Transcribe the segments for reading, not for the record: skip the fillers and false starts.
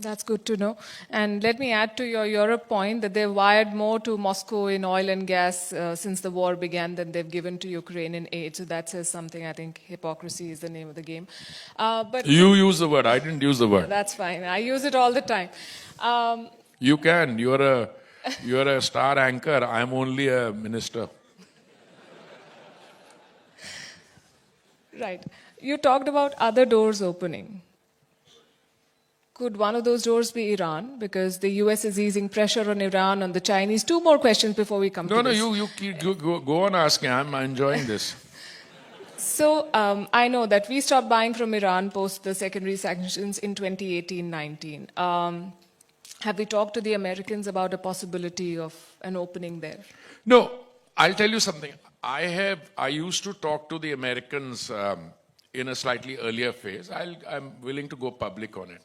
That's good to know. And let me add to your Europe point that they've wired more to Moscow in oil and gas since the war began than they've given to Ukraine in aid. So that says something. I think hypocrisy is the name of the game. But You use the word. I didn't use the word. that's fine. I use it all the time. You can. You're a star anchor. I'm only a minister. Right. You talked about other doors opening. Could one of those doors be Iran? Because the US is easing pressure on Iran, on the Chinese. Two more questions before we come to this. You go on asking. I'm enjoying this. So I know that we stopped buying from Iran post the secondary sanctions in 2018-19. Have we talked to the Americans about a possibility of an opening there? No, I'll tell you something. I used to talk to the Americans in a slightly earlier phase. I'm willing to go public on it.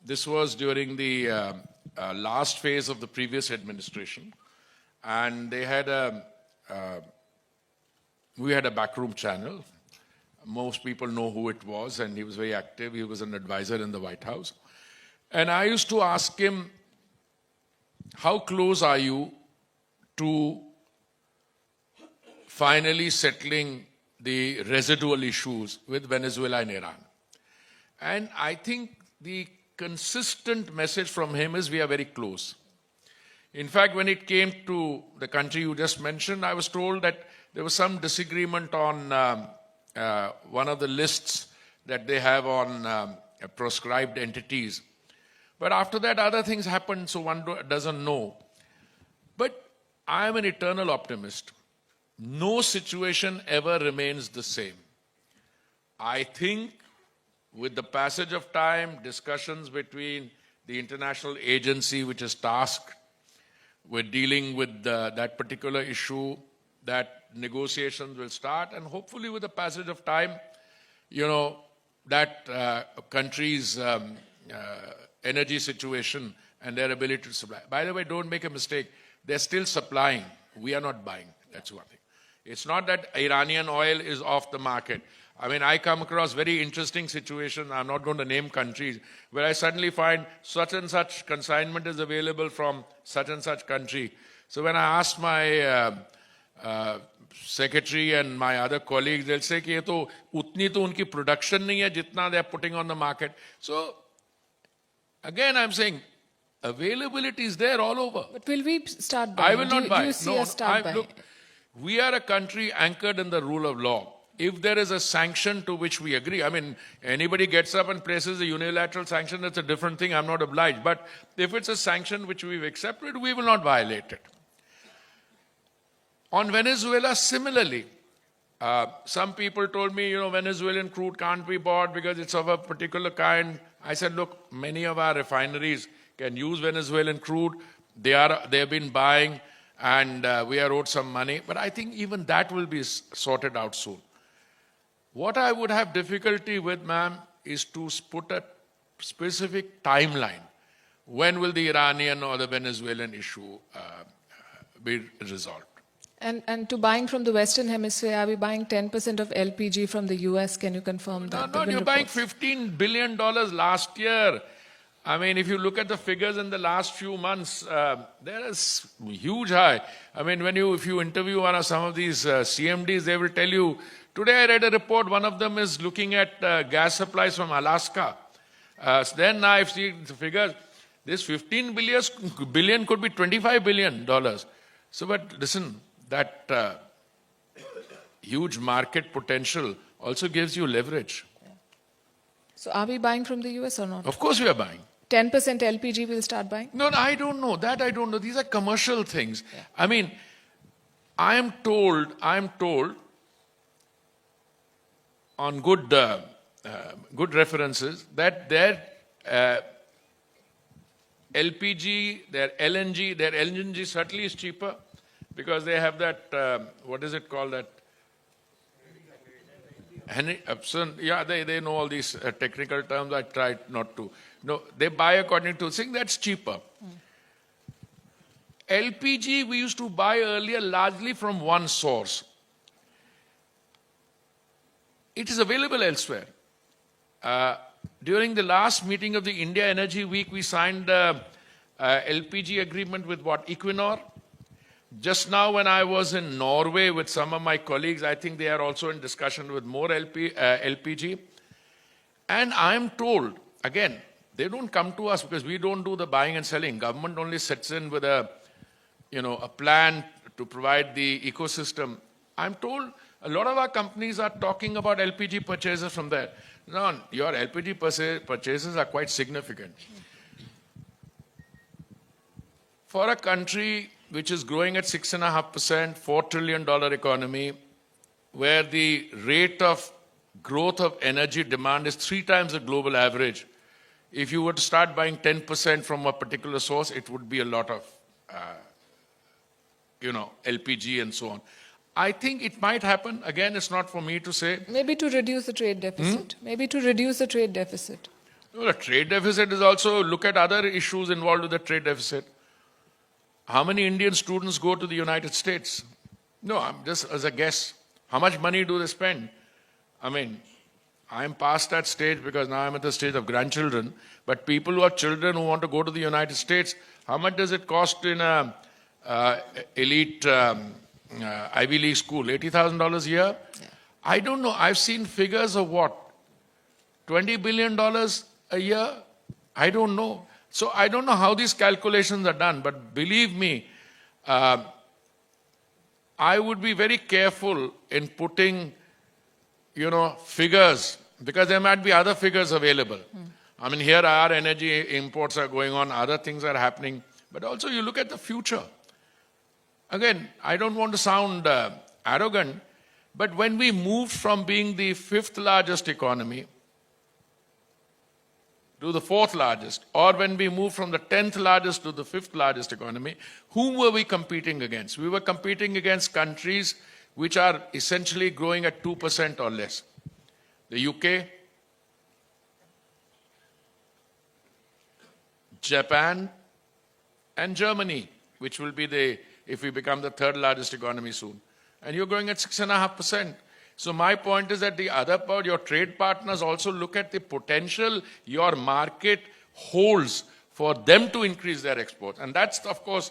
This was during the last phase of the previous administration, and they had we had a backroom channel. Most people know who it was, and he was very active. He was an advisor in the White House. And I used to ask him, how close are you to finally settling the residual issues with Venezuela and Iran? And I think the consistent message from him is we are very close. In fact, when it came to the country you just mentioned, I was told that there was some disagreement on one of the lists that they have on proscribed entities. But after that, other things happened, so one doesn't know. But I am an eternal optimist. No situation ever remains the same. I think with the passage of time, discussions between the international agency which is tasked with dealing with that particular issue, that negotiations will start, and hopefully with the passage of time, that country's energy situation and their ability to supply. By the way, don't make a mistake. They're still supplying. We are not buying. That's one thing. It's not that Iranian oil is off the market. I mean, I come across very interesting situations, I'm not going to name countries, where I suddenly find such and such consignment is available from such and such country. So when I ask my secretary and my other colleagues, they'll say, कि ये तो उतनी तो उनकी production नहीं है जितना they are putting on the market. So again, I'm saying, availability is there all over. But will we start buying? I will not buy. Do you see us start buying? Look, we are a country anchored in the rule of law. If there is a sanction to which we agree, I mean, anybody gets up and places a unilateral sanction, that's a different thing, I'm not obliged. But if it's a sanction which we've accepted, we will not violate it. On Venezuela, similarly, some people told me, Venezuelan crude can't be bought because it's of a particular kind. I said, look, many of our refineries can use Venezuelan crude. They have been buying, and we are owed some money. But I think even that will be sorted out soon. What I would have difficulty with, ma'am, is to put a specific timeline. When will the Iranian or the Venezuelan issue be resolved? And to buying from the Western Hemisphere, are we buying 10% of LPG from the US? Can you confirm that? No, you're buying $15 billion last year. I mean, if you look at the figures in the last few months, there is huge high. I mean, if you interview some of these CMDs, they will tell you. Today I read a report, one of them is looking at gas supplies from Alaska. Then I've seen the figures. This 15 billion could be $25 billion. So, but listen, that huge market potential also gives you leverage. Yeah. So are we buying from the US or not? Of course we are buying. 10% LPG we'll start buying? No, I don't know. That I don't know. These are commercial things. Yeah. I mean, I am told on good references that their LPG, their LNG certainly is cheaper because they have that, what is it called, that? Yeah, they know all these technical terms. I tried not to. No, they buy according to thing that's cheaper. LPG we used to buy earlier largely from one source. It is available elsewhere. during the last meeting of the India Energy Week, we signed a LPG agreement with Equinor. Just now, when I was in Norway with some of my colleagues, I think they are also in discussion with more LPG. And I'm told, again, they don't come to us because we don't do the buying and selling. Government only sets in with a plan to provide the ecosystem. I'm told a lot of our companies are talking about LPG purchases from there. Now, your LPG purchases are quite significant. For a country which is growing at 6.5%, $4 trillion economy, where the rate of growth of energy demand is 3 times the global average, if you were to start buying 10% from a particular source, it would be a lot of, LPG and so on. I think it might happen. Again, it's not for me to say. Maybe to reduce the trade deficit. Maybe to reduce the trade deficit. No, the trade deficit is also, look at other issues involved with the trade deficit. How many Indian students go to the United States? No, I'm just as a guess. How much money do they spend? I mean, I'm past that stage because now I'm at the stage of grandchildren. But people who have children who want to go to the United States, how much does it cost in a elite Ivy League school? $80,000 a year? Yeah. I don't know. I've seen figures of what? $20 billion a year? I don't know. So I don't know how these calculations are done, but believe me, I would be very careful in putting, figures, because there might be other figures available. I mean, here our energy imports are going on, other things are happening, but also you look at the future. Again, I don't want to sound arrogant, but when we moved from being the 5th largest economy to the 4th largest, or when we moved from the 10th largest to the 5th largest economy, whom were we competing against? We were competing against countries which are essentially growing at 2% or less. The UK, Japan, and Germany, which will be if we become the 3rd largest economy soon. And you're growing at 6.5%. So my point is that the other part, your trade partners also look at the potential your market holds for them to increase their exports. And that's, of course,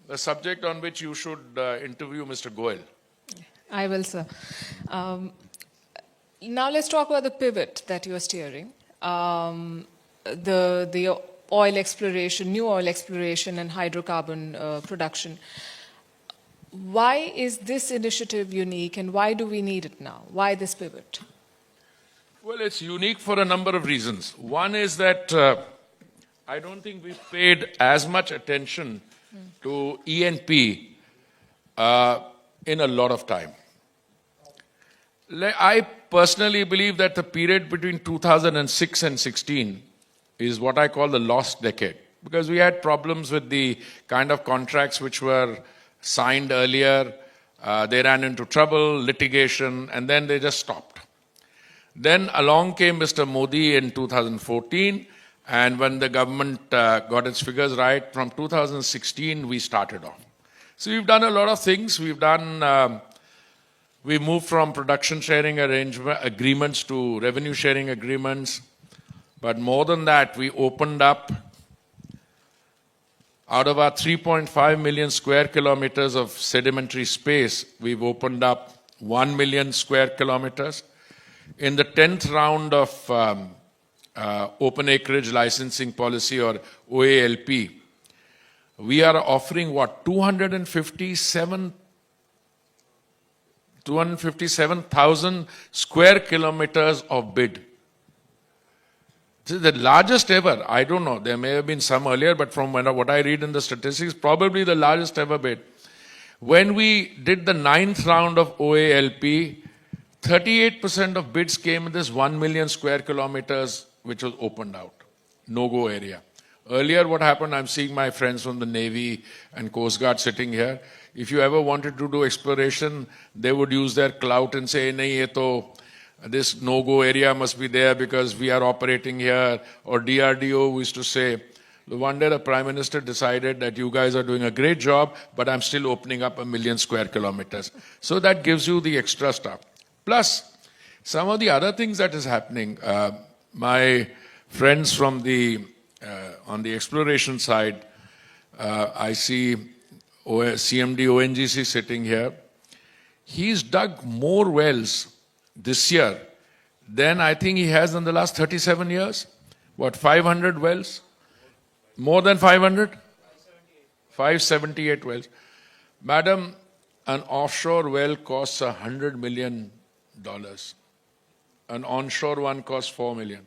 the subject on which you should interview Mr. Goyal. I will, sir. Now let's talk about the pivot that you are steering. The oil exploration, new oil exploration and hydrocarbon production. Why is this initiative unique and why do we need it now? Why this pivot? Well, it's unique for a number of reasons. One is that I don't think we've paid as much attention to E&P in a lot of time. I personally believe that the period between 2006 and 16 is what I call the lost decade, because we had problems with the kind of contracts which were signed earlier, they ran into trouble, litigation, and then they just stopped. Then along came Mr. Modi in 2014, and when the government got its figures right, from 2016 we started off. So we've done a lot of things. We moved from production sharing agreements to revenue sharing agreements. But more than that, we opened up, out of our 3.5 million square kilometers of sedimentary space, we've opened up 1 million square kilometers. In the 10th round of open acreage licensing policy, or OALP, we are offering 257,000 square kilometers of bid. This is the largest ever. I don't know. There may have been some earlier, but from what I read in the statistics, probably the largest ever bid. When we did the 9th round of OALP, 38% of bids came in this 1 million square kilometers, which was opened out. No-go area. Earlier, what happened, I'm seeing my friends from the Navy and Coast Guard sitting here. If you ever wanted to do exploration, they would use their clout and say, nahi, ye to this no-go area must be there because we are operating here. Or DRDO used to say, one day the Prime Minister decided that you guys are doing a great job, but I'm still opening up 1 million square kilometers. So that gives you the extra stuff. Plus, some of the other things that is happening, my friends from on the exploration side, I see CMD ONGC sitting here. He's dug more wells this year than I think he has in the last 37 years. What, 500 wells? More than 500? 578 wells. Madam, an offshore well costs $100 million. An onshore one costs $4 million.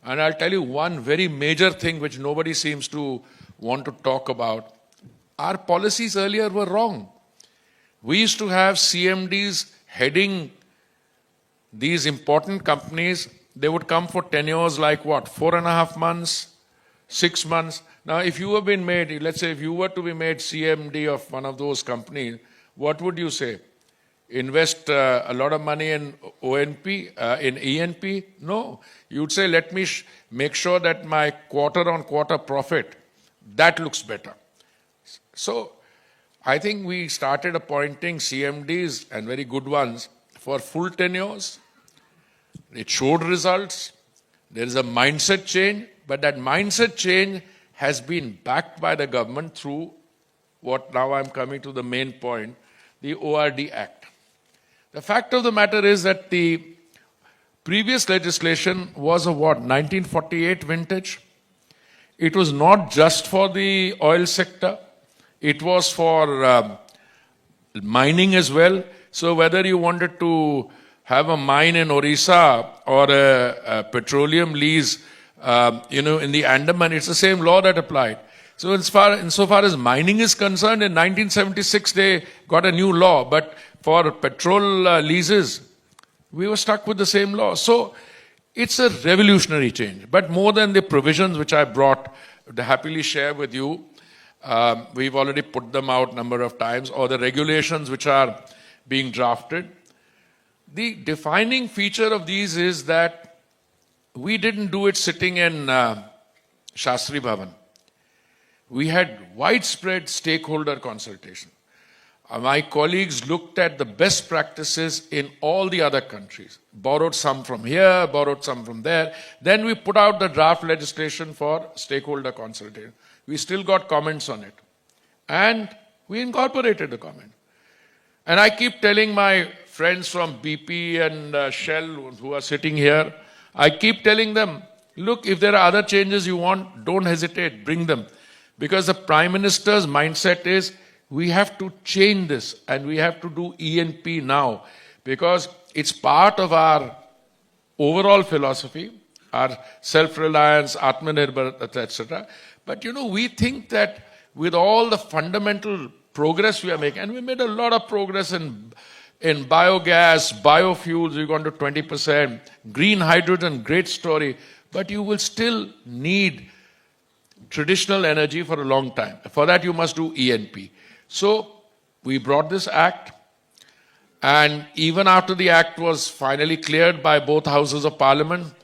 And I'll tell you one very major thing which nobody seems to want to talk about. Our policies earlier were wrong. We used to have CMDs heading these important companies. They would come for tenures like what, 4.5 months, 6 months. Now, if you have been made, let's say if you were to be made CMD of one of those companies, what would you say? Invest a lot of money in in ENP? No. You'd say, let me make sure that my quarter-on-quarter profit, that looks better. So, I think we started appointing CMDs, and very good ones, for full tenures. It showed results. There is a mindset change, but that mindset change has been backed by the government through what now I'm coming to the main point, the ORD Act. The fact of the matter is that the previous legislation was a what, 1948 vintage? It was not just for the oil sector. It was for mining as well. So whether you wanted to have a mine in Orissa or a petroleum lease, in the Andaman, it's the same law that applied. So insofar as mining is concerned, in 1976 they got a new law, but for petrol leases, we were stuck with the same law. So it's a revolutionary change. But more than the provisions which I brought to happily share with you, we've already put them out a number of times, or the regulations which are being drafted. The defining feature of these is that we didn't do it sitting in Shastri Bhavan. We had widespread stakeholder consultation. My colleagues looked at the best practices in all the other countries, borrowed some from here, borrowed some from there. Then we put out the draft legislation for stakeholder consultation. We still got comments on it. And we incorporated the comment. And I keep telling my friends from BP and Shell who are sitting here, I keep telling them, look, if there are other changes you want, don't hesitate, bring them. Because the Prime Minister's mindset is, we have to change this and we have to do ENP now. Because it's part of our overall philosophy, our self-reliance, Atmanirbhar, etc. But we think that with all the fundamental progress we are making, and we made a lot of progress in biogas, biofuels, we've gone to 20%, green hydrogen, great story, but you will still need traditional energy for a long time. For that you must do ENP. So we brought this act, and even after the act was finally cleared by both houses of parliament,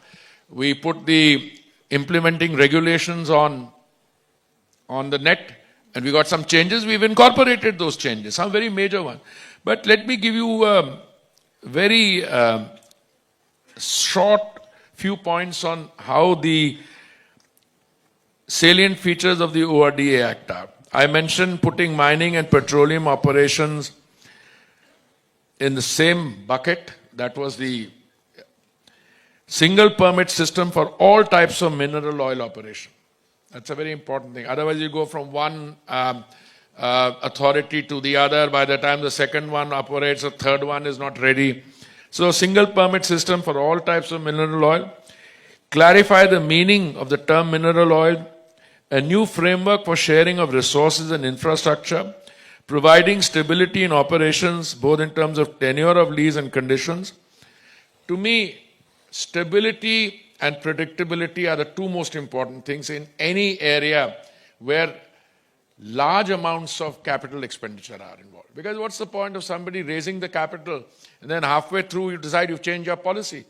we put the implementing regulations on the net, and we got some changes. We've incorporated those changes, some very major ones. But let me give you a very short few points on how the salient features of the ORDA Act are. I mentioned putting mining and petroleum operations in the same bucket. That was the single permit system for all types of mineral oil operation. That's a very important thing. Otherwise, you go from one authority to the other. By the time the second one operates, the third one is not ready. So, single permit system for all types of mineral oil. Clarify the meaning of the term mineral oil. A new framework for sharing of resources and infrastructure. Providing stability in operations, both in terms of tenure of lease and conditions. To me, stability and predictability are the two most important things in any area where large amounts of capital expenditure are involved. Because what's the point of somebody raising the capital and then halfway through you decide you've changed your policy?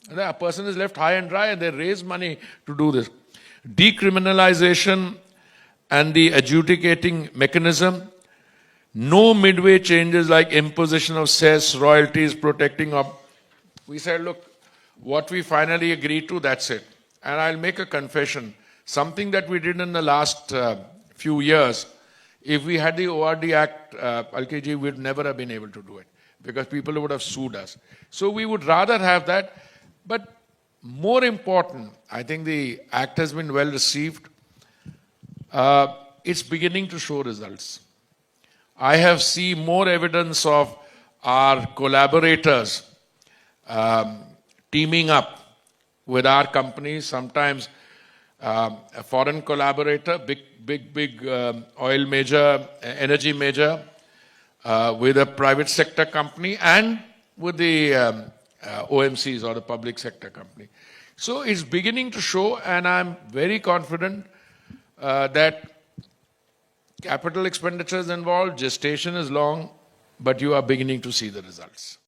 And then a person is left high and dry and they raise money to do this. Decriminalization and the adjudicating mechanism. No midway changes like imposition of cess, royalties, protecting of. We said, look, What we finally agreed to, that's it. And I'll make a confession. Something that we did in the last few years, if we had the ORD Act, Alkeji, we'd never have been able to do it because people would have sued us. So we would rather have that. But more important, I think the Act has been well received. It's beginning to show results. I have seen more evidence of our collaborators teaming up with our companies. Sometimes a foreign collaborator, big oil major, energy major, with a private sector company and with the OMCs or the public sector company. So it's beginning to show, and I'm very confident that capital expenditure is involved, gestation is long, but you are beginning to see the results.